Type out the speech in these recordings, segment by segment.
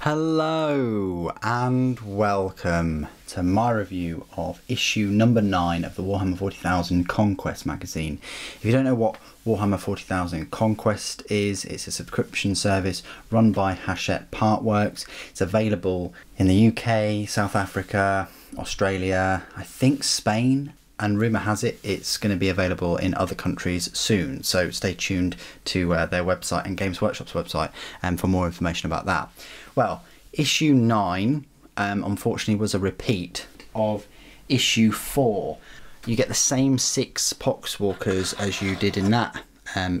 Hello and welcome to my review of issue number 9 of the Warhammer 40,000 Conquest magazine. If you don't know what Warhammer 40,000 Conquest is, it's a subscription service run by Hatchett Partworks. It's available in the UK, South Africa, Australia, I think Spain, and rumour has it it's going to be available in other countries soon. So stay tuned to their website and Games Workshop's website for more information about that. Well, issue 9 unfortunately was a repeat of issue 4. You get the same 6 Poxwalkers as you did in that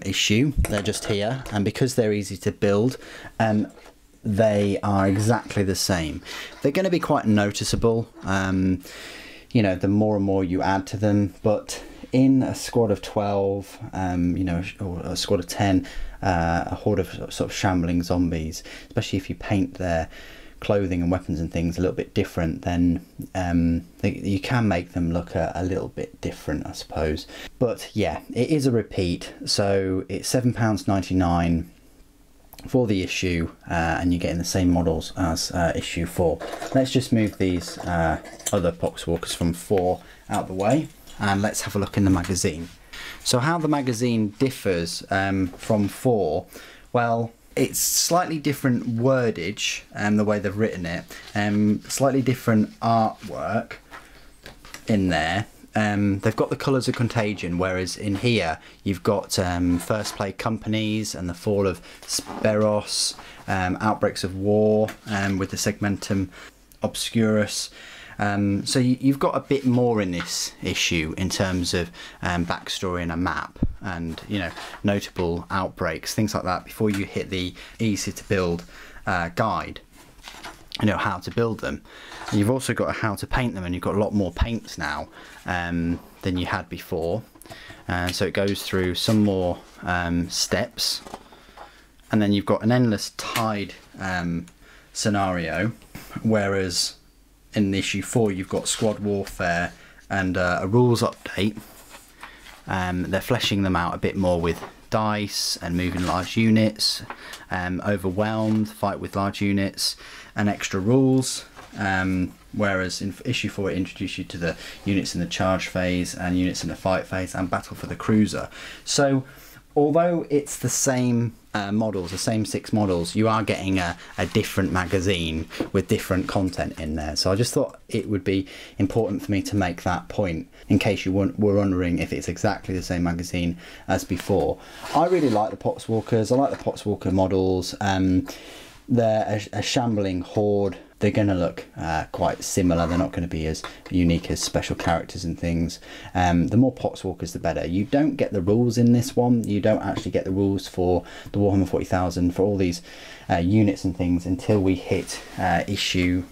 issue. They're just here, and because they're easy to build, they are exactly the same. They're going to be quite noticeable, you know, the more and more you add to them, but in a squad of 12, you know, or a squad of 10, a horde of sort of shambling zombies, especially if you paint their clothing and weapons and things a little bit different, then you can make them look a little bit different, I suppose. But yeah, it is a repeat, so it's £7.99 for the issue, and you're getting the same models as issue 4. Let's just move these other Poxwalkers from 4 out the way, and let's have a look in the magazine. So how the magazine differs from 4, well, it's slightly different wordage and the way they've written it, slightly different artwork in there. They've got the colours of Contagion, whereas in here you've got First Plague Companies and the Fall of Speros, Outbreaks of War with the Segmentum Obscurus. So you've got a bit more in this issue in terms of backstory and a map and, you know, notable outbreaks, things like that, before you hit the easy to build guide, you know, how to build them. And you've also got a how to paint them, and you've got a lot more paints now than you had before. So it goes through some more steps, and then you've got an endless tide scenario, whereas in issue 4 you've got squad warfare and a rules update. They're fleshing them out a bit more with dice and moving large units, overwhelmed, fight with large units, and extra rules. Whereas in issue 4 it introduced you to the units in the charge phase and units in the fight phase and battle for the cruiser. So although it's the same models, the same 6 models, you are getting a different magazine with different content in there. So I just thought it would be important for me to make that point in case you were wondering if it's exactly the same magazine as before. I really like the Poxwalkers. I like the Poxwalker models. They're a shambling horde. They're going to look quite similar. They're not going to be as unique as special characters and things. The more Poxwalkers the better. You don't get the rules in this one. You don't actually get the rules for the Warhammer 40,000 for all these units and things until we hit issue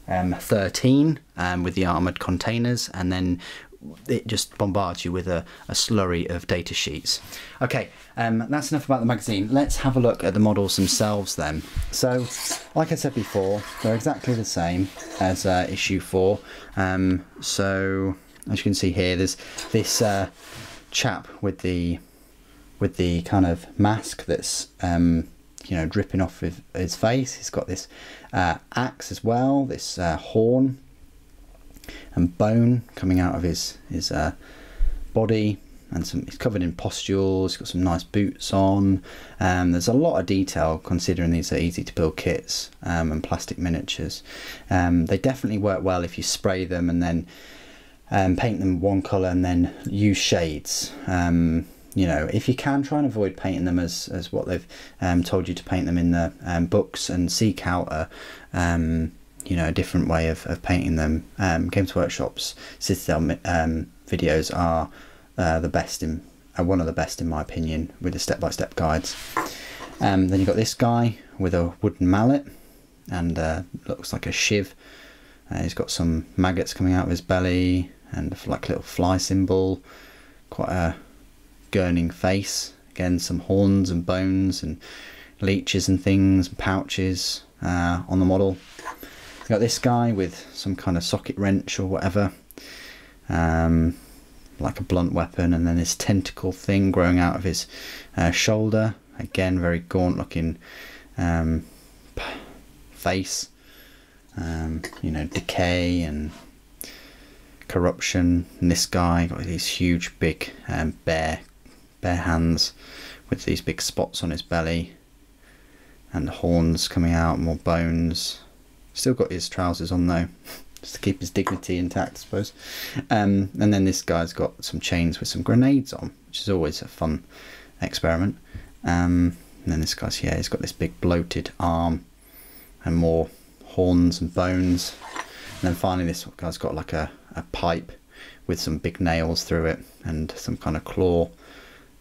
13 with the armoured containers, and then it just bombards you with a slurry of data sheets. Okay, that's enough about the magazine. Let's have a look at the models themselves then. So, like I said before, they're exactly the same as issue 4. So, as you can see here, there's this chap with the kind of mask that's you know, dripping off his face. He's got this axe as well, this horn and bone coming out of his body, and he's covered in pustules. He's got some nice boots on. There's a lot of detail considering these are easy to build kits and plastic miniatures. They definitely work well if you spray them and then paint them one colour and then use shades. You know, if you can, try and avoid painting them as what they've told you to paint them in the books, and seek out you know, a different way of painting them. Games Workshop's Citadel videos are the best one of the best in my opinion, with the step-by-step guides. Then you've got this guy with a wooden mallet and looks like a shiv. He's got some maggots coming out of his belly and like a little fly symbol. Quite a gurning face. Again, some horns and bones and leeches and things, and pouches on the model. Got this guy with some kind of socket wrench or whatever, like a blunt weapon, and then this tentacle thing growing out of his shoulder. Again, very gaunt looking face. You know, decay and corruption. And this guy got these huge big bare hands with these big spots on his belly and horns coming out, more bones. Still got his trousers on though, just to keep his dignity intact, I suppose. And then this guy's got some chains with some grenades on, which is always a fun experiment. And then this guy's, yeah, he's got this big bloated arm and more horns and bones. And then finally this guy's got like a pipe with some big nails through it and some kind of claw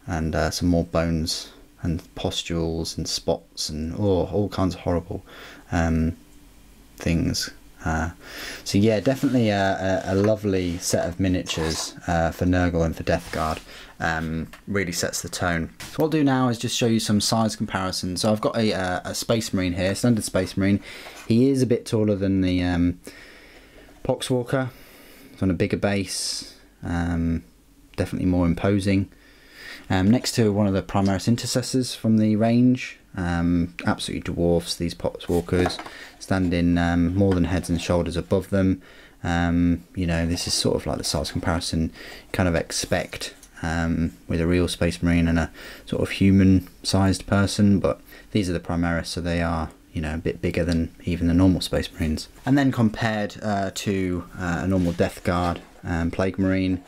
and some more bones and pustules and spots and all kinds of horrible things. So yeah, definitely a lovely set of miniatures for Nurgle and for Death Guard. Really sets the tone. So what I'll do now is just show you some size comparisons. So I've got a Space Marine here, standard Space Marine. He is a bit taller than the Poxwalker. It's on a bigger base, definitely more imposing. Next to one of the Primaris Intercessors from the range. Absolutely dwarfs these Poxwalkers, standing more than heads and shoulders above them. You know, this is sort of like the size comparison you kind of expect with a real Space Marine and a sort of human sized person, but these are the Primaris, so they are, you know, a bit bigger than even the normal Space Marines. And then compared to a normal Death Guard Plague Marine.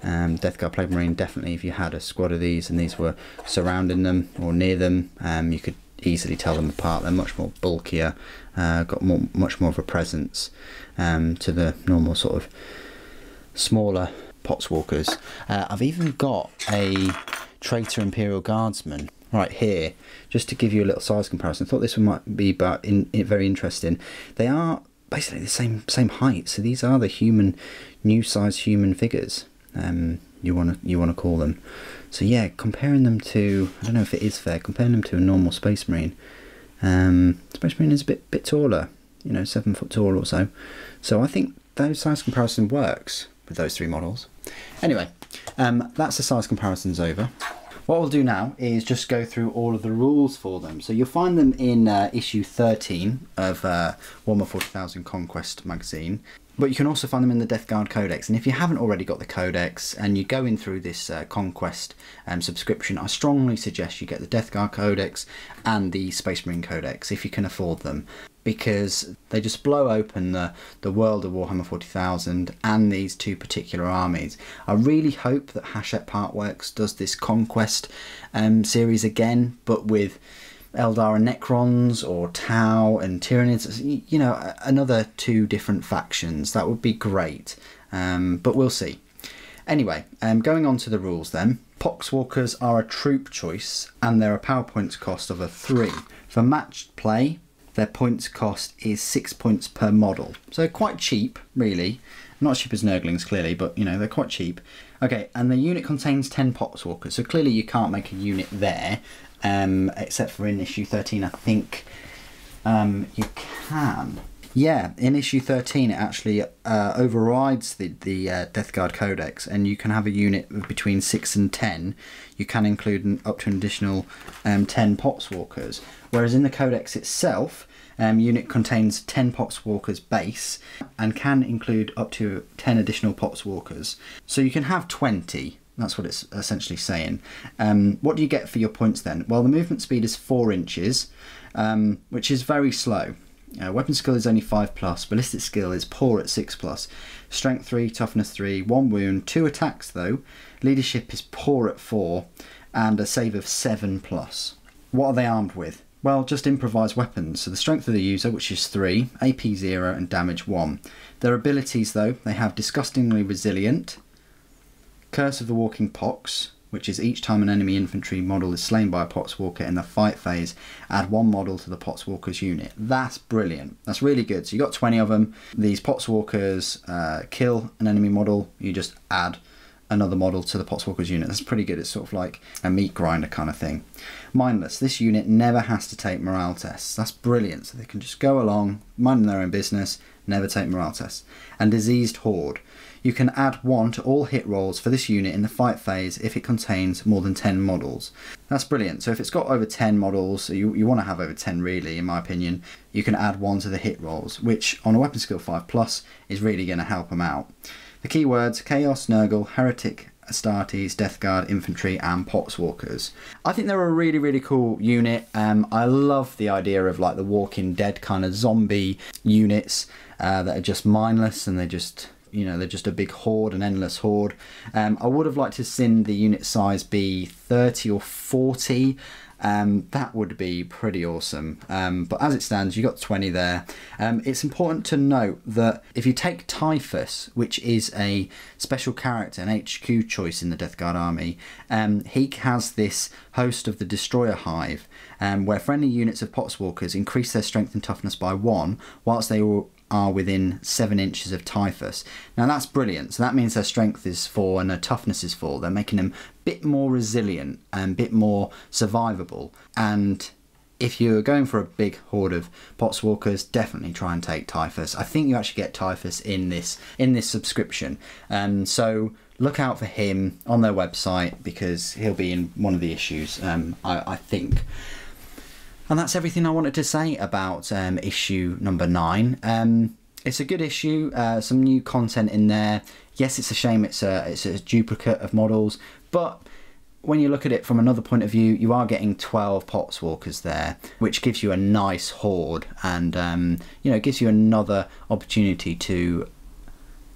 Death Guard Plague Marine, definitely if you had a squad of these and these were surrounding them or near them, you could easily tell them apart. They're much more bulkier, got much more of a presence to the normal sort of smaller Poxwalkers. I've even got a Traitor Imperial Guardsman right here, just to give you a little size comparison. I thought this one might be very interesting. They are basically the same height, so these are the human, new size human figures. You want to call them. So yeah, comparing them to, I don't know if it is fair, comparing them to a normal Space Marine. Space Marine is a bit taller, you know, 7 foot tall or so. So I think those size comparison works with those three models. Anyway, that's the size comparisons over. What we'll do now is just go through all of the rules for them. So you'll find them in issue 13 of Warhammer 40,000 Conquest magazine. But you can also find them in the Death Guard Codex. And if you haven't already got the Codex and you're going through this Conquest subscription, I strongly suggest you get the Death Guard Codex and the Space Marine Codex if you can afford them, because they just blow open the world of Warhammer 40,000 and these two particular armies. I really hope that Hatchett Partworks does this Conquest series again, but with Eldar and Necrons, or Tau and Tyranids, you know, another two different factions. That would be great, but we'll see. Anyway, going on to the rules then. Poxwalkers are a troop choice and they're a power points cost of a 3. For matched play, their points cost is 6 points per model, so quite cheap really. Not as cheap as Nurglings clearly, but you know, they're quite cheap. Okay, and the unit contains 10 Poxwalkers, so clearly you can't make a unit there. Except for in issue 13, I think you can. Yeah, in issue 13 it actually overrides the Death Guard Codex, and you can have a unit of between 6 and 10. You can include up to an additional 10 Poxwalkers, whereas in the Codex itself, unit contains 10 Poxwalkers base and can include up to 10 additional Poxwalkers. So you can have 20. That's what it's essentially saying. What do you get for your points then? Well, the movement speed is 4 inches, which is very slow. Weapon skill is only 5+, ballistic skill is poor at 6+, strength 3, toughness 3, 1 wound, 2 attacks though, leadership is poor at 4, and a save of 7+. What are they armed with? Well, just improvised weapons. So the strength of the user, which is 3, AP 0, and damage 1. Their abilities though, they have disgustingly resilient, Curse of the Walking Pox, which is each time an enemy infantry model is slain by a Poxwalker in the fight phase, add 1 model to the Poxwalker's unit. That's brilliant. That's really good. So you got 20 of them. These Poxwalkers kill an enemy model, you just add another model to the Poxwalker's unit. That's pretty good. It's sort of like a meat grinder kind of thing. Mindless. This unit never has to take morale tests. That's brilliant. So they can just go along, minding their own business, never take morale tests. And Diseased Horde. You can add 1 to all hit rolls for this unit in the fight phase if it contains more than 10 models. That's brilliant. So if it's got over 10 models, you want to have over 10 really, in my opinion, you can add 1 to the hit rolls, which on a weapon skill 5+ is really going to help them out. The keywords: Chaos, Nurgle, Heretic, Astartes, Death Guard, Infantry and Potswalkers. I think they're a really, really cool unit. I love the idea of like the Walking Dead kind of zombie units that are just mindless, and they're just, you know, they're just a big horde, an endless horde. I would have liked to have seen the unit size be 30 or 40. That would be pretty awesome, but as it stands, you got 20 there. It's important to note that if you take Typhus, which is a special character, an HQ choice in the Death Guard army, he has this host of the Destroyer Hive, where friendly units of Potswalkers increase their strength and toughness by 1 whilst they are within 7 inches of Typhus. Now that's brilliant. So that means their strength is 4 and their toughness is 4. They're making them a bit more resilient and a bit more survivable. And if you're going for a big horde of Potswalkers, definitely try and take Typhus. I think you actually get Typhus in this subscription. So look out for him on their website, because he'll be in one of the issues, I think. And that's everything I wanted to say about issue number 9. It's a good issue, some new content in there. Yes, it's a shame it's a duplicate of models, but when you look at it from another point of view, you are getting 12 Potswalkers there, which gives you a nice horde, and you know, it gives you another opportunity to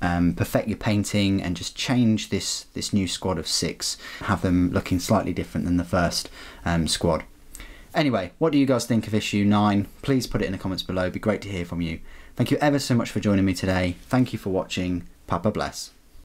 perfect your painting and just change this new squad of 6, have them looking slightly different than the first squad. Anyway, what do you guys think of issue 9? Please put it in the comments below. It'd be great to hear from you. Thank you ever so much for joining me today. Thank you for watching. Papa bless.